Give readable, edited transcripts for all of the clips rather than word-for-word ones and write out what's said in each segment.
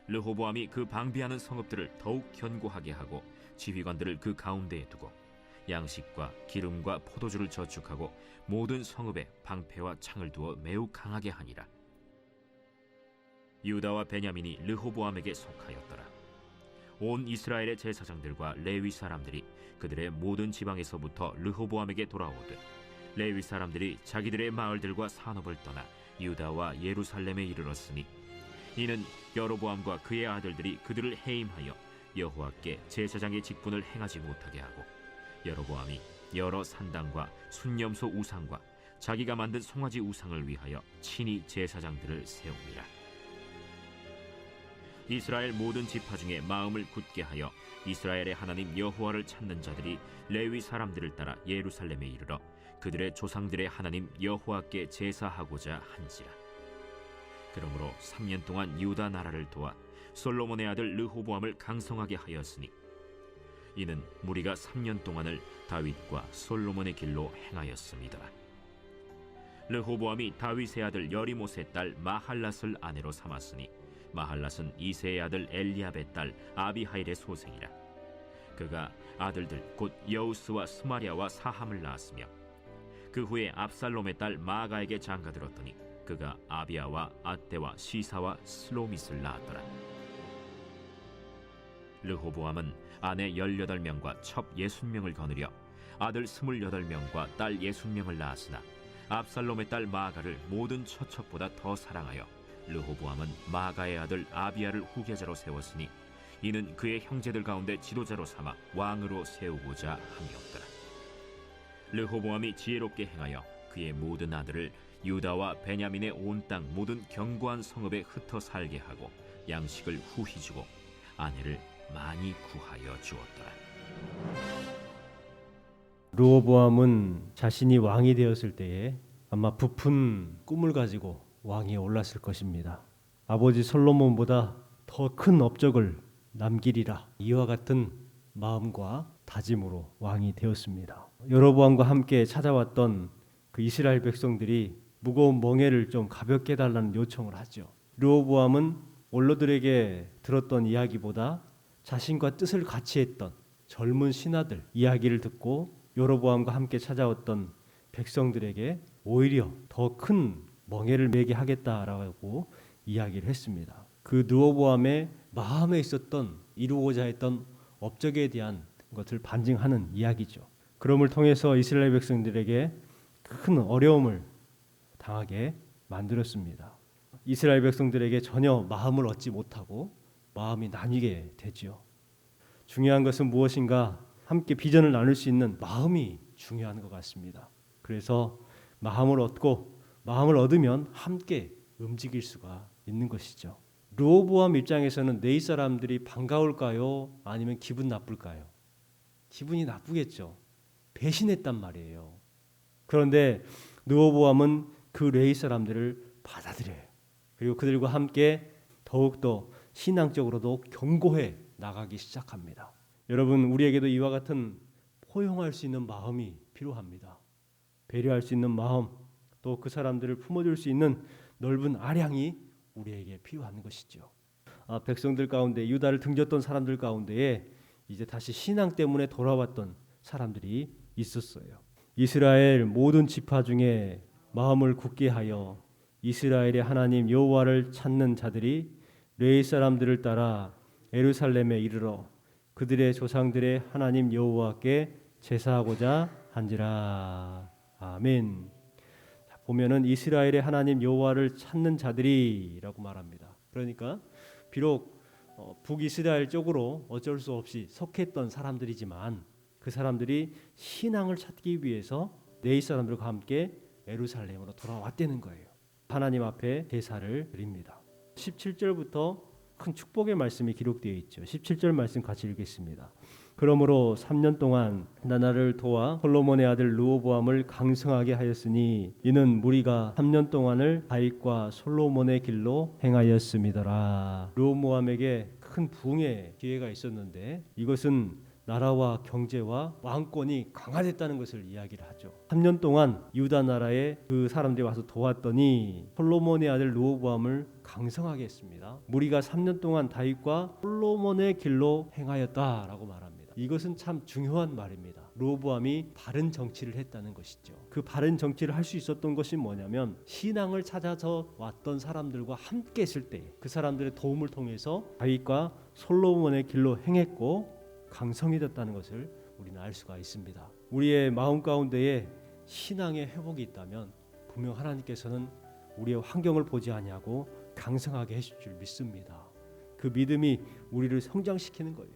르호보암이 그 방비하는 성읍들을 더욱 견고하게 하고 지휘관들을 그 가운데에 두고 양식과 기름과 포도주를 저축하고 모든 성읍에 방패와 창을 두어 매우 강하게 하니라. 유다와 베냐민이 르호보암에게 속하였더라. 온 이스라엘의 제사장들과 레위 사람들이 그들의 모든 지방에서부터 르호보암에게 돌아오되 레위 사람들이 자기들의 마을들과 산업을 떠나 유다와 예루살렘에 이르렀으니 이는 여로보암과 그의 아들들이 그들을 해임하여 여호와께 제사장의 직분을 행하지 못하게 하고 여로보암이 여러 산당과 순념소 우상과 자기가 만든 송아지 우상을 위하여 친히 제사장들을 세웁니다. 이스라엘 모든 지파 중에 마음을 굳게 하여 이스라엘의 하나님 여호와를 찾는 자들이 레위 사람들을 따라 예루살렘에 이르러 그들의 조상들의 하나님 여호와께 제사하고자 한지라. 그러므로 3년 동안 유다 나라를 도와 솔로몬의 아들 르호보암을 강성하게 하였으니 이는 무리가 3년 동안을 다윗과 솔로몬의 길로 행하였습니다. 르호보암이 다윗의 아들 여리못의 딸 마할랏을 아내로 삼았으니 마할랏은 이새의 아들 엘리압의 딸 아비하일의 소생이라. 그가 아들들 곧 여우스와 스마랴와 사함을 낳았으며 그 후에 압살롬의 딸 마아가에게 장가들었더니 그가 아비아와 아떼와 시사와 슬로밋을 낳았더라. 르호보암은 아내 18명과 첩 60명을 거느려 아들 28명과 딸 60명을 낳았으나 압살롬의 딸 마아가를 모든 처첩보다 더 사랑하여 르호보암은 마아가의 아들 아비아를 후계자로 세웠으니 이는 그의 형제들 가운데 지도자로 삼아 왕으로 세우고자 함이었더라. 르호보암이 지혜롭게 행하여 그의 모든 아들을 유다와 베냐민의 온 땅 모든 견고한 성읍에 흩어 살게 하고 양식을 후히 주고 아내를 많이 구하여 주었더라. 르호보암은 자신이 왕이 되었을 때에 아마 부푼 꿈을 가지고 왕위에 올랐을 것입니다. 아버지 솔로몬보다 더 큰 업적을 남기리라, 이와 같은 마음과 다짐으로 왕이 되었습니다. 여로보암과 함께 찾아왔던 그 이스라엘 백성들이 무거운 멍에를 좀 가볍게 해달라는 요청을 하죠. 르호보암은 원로들에게 들었던 이야기보다 자신과 뜻을 같이 했던 젊은 신하들 이야기를 듣고 여로보암과 함께 찾아왔던 백성들에게 오히려 더 큰 멍에를 매게 하겠다라고 이야기를 했습니다. 그 르호보암의 마음에 있었던 이루고자 했던 업적에 대한 것을 반증하는 이야기죠. 그럼을 통해서 이스라엘 백성들에게 큰 어려움을 당하게 만들었습니다. 이스라엘 백성들에게 전혀 마음을 얻지 못하고 마음이 나뉘게 되죠. 중요한 것은 무엇인가? 함께 비전을 나눌 수 있는 마음이 중요한 것 같습니다. 그래서 마음을 얻으면 함께 움직일 수가 있는 것이죠. 르호보암 입장에서는 네 사람들이 반가울까요? 아니면 기분 나쁠까요? 기분이 나쁘겠죠. 배신했단 말이에요. 그런데 르호보암은 그 레위 사람들을 받아들여요. 그리고 그들과 함께 더욱더 신앙적으로도 견고해 나가기 시작합니다. 여러분, 우리에게도 이와 같은 포용할 수 있는 마음이 필요합니다. 배려할 수 있는 마음, 또 그 사람들을 품어줄 수 있는 넓은 아량이 우리에게 필요한 것이죠. 백성들 가운데, 유다를 등졌던 사람들 가운데에 이제 다시 신앙 때문에 돌아왔던 사람들이 있었어요. 이스라엘 모든 지파 중에 마음을 굳게 하여 이스라엘의 하나님 여호와를 찾는 자들이 레위 사람들을 따라 예루살렘에 이르러 그들의 조상들의 하나님 여호와께 제사하고자 한지라. 아멘. 보면은 이스라엘의 하나님 여호와를 찾는 자들이라고 말합니다. 그러니까 비록 북이스라엘 쪽으로 어쩔 수 없이 속했던 사람들이지만 그 사람들이 신앙을 찾기 위해서 레위 사람들과 함께 예루살렘으로 돌아왔다는 거예요. 하나님 앞에 제사를 드립니다. 17절부터 큰 축복의 말씀이 기록되어 있죠. 17절 말씀 같이 읽겠습니다. 그러므로 3년 동안 나라를 도와 솔로몬의 아들 르호보암을 강성하게 하였으니 이는 무리가 3년 동안을 다윗과 솔로몬의 길로 행하였음이더라. 르호보암에게 큰 부흥의 기회가 있었는데 이것은 나라와 경제와 왕권이 강화됐다는 것을 이야기를 하죠. 3년 동안 유다 나라에 그 사람들이 와서 도왔더니 솔로몬의 아들 르호보암을 강성하게 했습니다. 무리가 3년 동안 다윗과 솔로몬의 길로 행하였다라고 말합니다. 이것은 참 중요한 말입니다. 르호보암이 바른 정치를 했다는 것이죠. 그 바른 정치를 할 수 있었던 것이 뭐냐면 신앙을 찾아서 왔던 사람들과 함께 했을 때 그 사람들의 도움을 통해서 다윗과 솔로몬의 길로 행했고 강성이 됐다는 것을 우리는 알 수가 있습니다. 우리의 마음 가운데에 신앙의 회복이 있다면 분명 하나님께서는 우리의 환경을 보지 아니하고 강성하게 해줄 줄 믿습니다. 그 믿음이 우리를 성장시키는 거예요.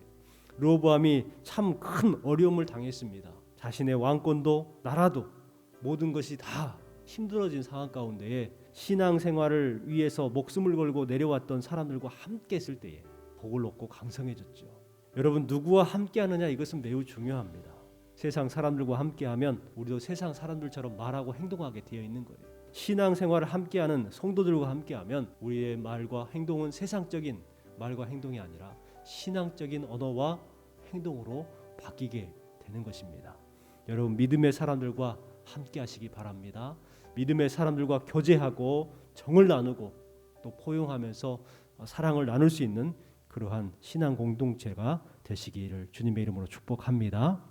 르호보암이 참 큰 어려움을 당했습니다. 자신의 왕권도 나라도 모든 것이 다 힘들어진 상황 가운데에 신앙생활을 위해서 목숨을 걸고 내려왔던 사람들과 함께 했을 때에 복을 얻고 강성해졌죠. 여러분, 누구와 함께 하느냐, 이것은 매우 중요합니다. 세상 사람들과 함께하면 우리도 세상 사람들처럼 말하고 행동하게 되어 있는 거예요. 신앙생활을 함께하는 성도들과 함께하면 우리의 말과 행동은 세상적인 말과 행동이 아니라 신앙적인 언어와 행동으로 바뀌게 되는 것입니다. 여러분, 믿음의 사람들과 함께 하시기 바랍니다. 믿음의 사람들과 교제하고 정을 나누고 또 포용하면서 사랑을 나눌 수 있는 그러한 신앙 공동체가 되시기를 주님의 이름으로 축복합니다.